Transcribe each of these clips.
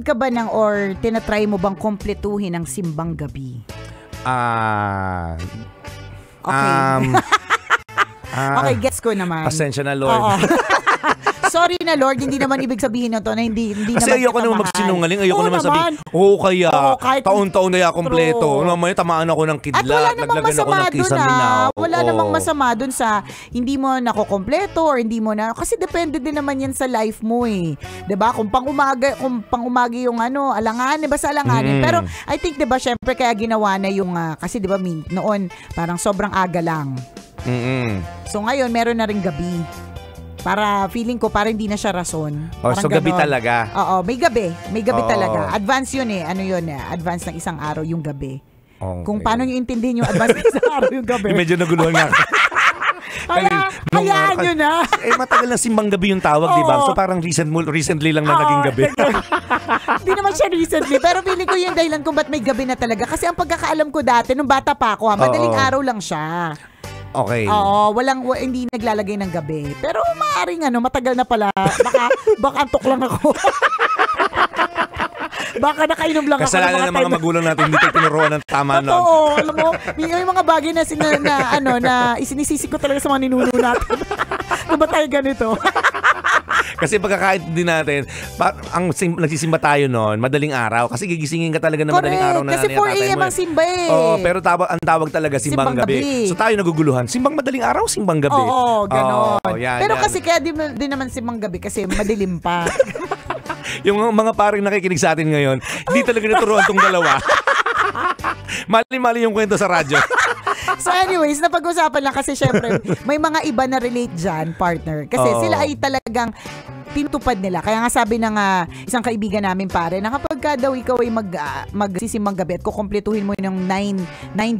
ka ba ng or tinatry mo bang kompletuhin ang simbang gabi? Okay. Okay, gets ko naman. Pasensya na, Lord. Oo. Sorry na, Lord, hindi naman ibig sabihin nito na hindi kasi naman ayoko naman magsinungaling, ayoko naman sabihin, kaya, taon-taon na kompleto. Mamaya tamaan ako ng kidlat, naglagan ako ng kisaminaw. Wala namang masama dun sa hindi mo nakokompleto or hindi mo na, kasi depende din naman yan sa life mo eh. 'Di ba? Kung pang umaga yung alanganin, basta alanganin. Pero I think 'di ba, syempre kaya ginawa na yung kasi 'di ba noon parang sobrang aga lang. So ngayon meron na ring gabi. Para feeling ko para hindi na siya rason. So gabi talaga. Oo, may gabi talaga. Advance yun eh. Ano yun eh? Advance ng isang araw yung gabi. Okay. Kung paano nyo intindihin yung advance ng isang araw yung gabi. Medyo naguluhan nga. Hayaan nyo na. Matagal na simbang gabi yung tawag, di ba? So parang recently lang na naging gabi. Hindi naman siya recently. Pero feeling ko yung dahilan kung ba't may gabi na talaga. Kasi ang pagkakaalam ko dati, nung bata pa ako, madaling araw lang siya. Okay. Oo, hindi naglalagay ng gabi. Pero maaaring matagal na pala. Baka antok lang ako. Baka nakainom lang kasalanan ng mga magulang natin, hindi tayo tinuruan ng tama nun. Oo, alam mo, may mga bagay na isinisisi ko talaga sa mga ninuno natin. Ano ba tayo ganito? Kasi pagkakaintindi natin, nagsisimba tayo noon, madaling araw. Kasi gigisingin ka talaga na madaling araw na kasi 4 a.m. ang simba eh. Oo, pero ang tawag talaga simbang gabi. So tayo naguguluhan, simbang madaling araw, simbang gabi. Oo, ganon. Pero yan. kasi kaya din naman simbang gabi kasi madilim pa. Yung mga paring nakikinig sa atin ngayon, hindi talaga naturuan tong dalawa. Mali-mali yung kwento sa radyo. So anyways, napag-usapan lang kasi syempre may mga iba na relate dyan, partner. Kasi sila ay talagang tinutupad nila. Kaya nga sabi ng isang kaibigan namin pare, na kapag ka daw ikaw ay magsisimbang gabi at kukumpletuhin mo yung 9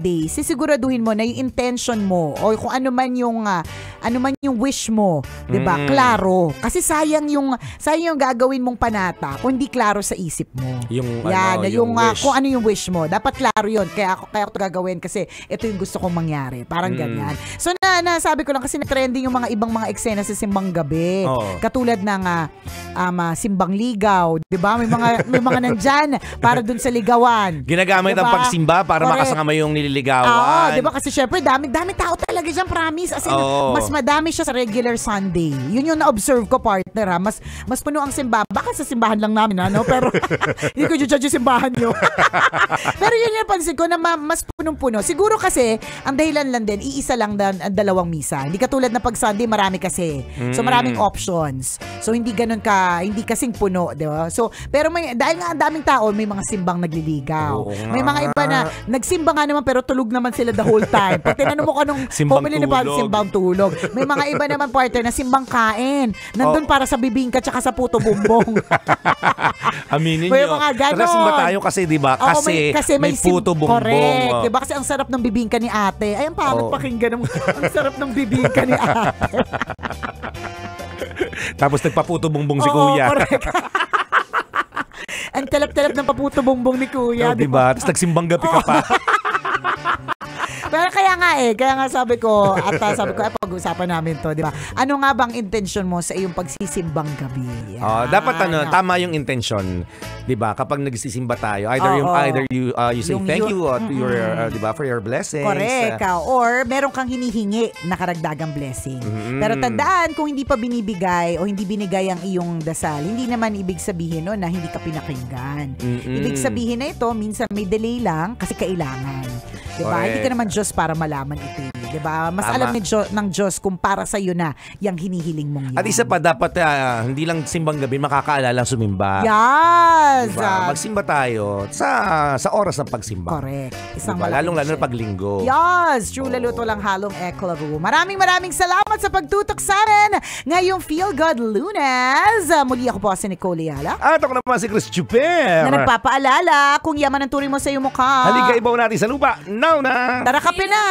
days, sisiguraduhin mo na yung intention mo o kung ano man yung wish mo, 'di ba? Klaro. Kasi sayang yung gagawin mong panata kung hindi klaro sa isip mo. Yung wish. Kung ano yung wish mo, dapat klaro 'yon. Kaya ako to gagawin kasi ito yung gusto kong mangyari. Parang ganyan. So nasabi ko lang kasi na-trending yung mga ibang mga eksena sa simbang gabi. Katulad ng simbang ligaw, 'di ba? May mga nandiyan para dun sa ligawan. Ginagamit ang pagsimba para makasama yung nililigawan. 'di ba? Kasi syempre dami tao talaga diyan, promise. As in, mas madami siya sa regular Sunday. Yun yung na-observe ko, partner, ha. Mas puno ang simbahan. Baka sa simbahan lang namin, pero hindi ko judge yung simbahan nyo. Pero yun yung pansin ko na mas punong-puno. Siguro kasi ang dahilan lang din, iisa lang dalawang misa. Hindi katulad na pag Sunday, marami kasi. So maraming options. So hindi kasing puno, di ba? So, pero dahil nga ang daming tao, may mga simbang nagliligaw. May mga iba na nagsimba nga naman pero tulog naman sila the whole time. Pag tinanong mo ko anong simbang tulog. May mga iba naman, partner, na simbang kain. Nandun para sa bibingka tsaka sa puto bumbong. Aminin nyo. May mga ganon. Tara, simba tayo kasi, di ba? Kasi may puto bumbong. Correct. Di ba? Kasi ang sarap ng bibingka ni ate. Ay, ang pangit pakinggan. Ang sarap ng bibingka ni ate. Tapos nagpaputo bumbong si kuya. Correct. Ang talap-talap ng paputo bumbong ni kuya. Diba? Tapos nagsimbang gabi ka pa. Pero kaya nga sabi ko, pag-usapan namin to, di ba? Ano nga bang intention mo sa iyong pagsisimbang gabi? Dapat tama yung intention, di ba? Kapag nagsisimba tayo, either you say thank you to your, di ba, for your blessings. Correct. Or meron kang hinihingi na karagdagang blessing. Pero tandaan, kung hindi pa binibigay o hindi binigay ang iyong dasal, hindi naman ibig sabihin na hindi ka pinakinggan. Ibig sabihin na ito, minsan may delay lang kasi kailangan. Diba? Hindi ka naman Diyos para malaman ito. Diba? Mas alam ng Diyos kung para sa iyo na yung hinihiling mong yan. At isa pa, dapat hindi lang simbang gabi, makakaalala sumimba. Yes! Diba? Magsimba tayo sa oras ng pagsimba. Correct. Isang diba? Lalong na paglinggo. Yes! True, lalo to lang halong eklaro. Maraming salamat sa pagtutok sa amin ngayong Feel Good Lunes. Muli ako po si Nicole Ayala. At ako naman si Chris Chuper. Na nagpapaalala, kung yaman ang turing mo sa iyong mukha. Halika, ibaw natin sa lupa. Now na! Tara, kape na!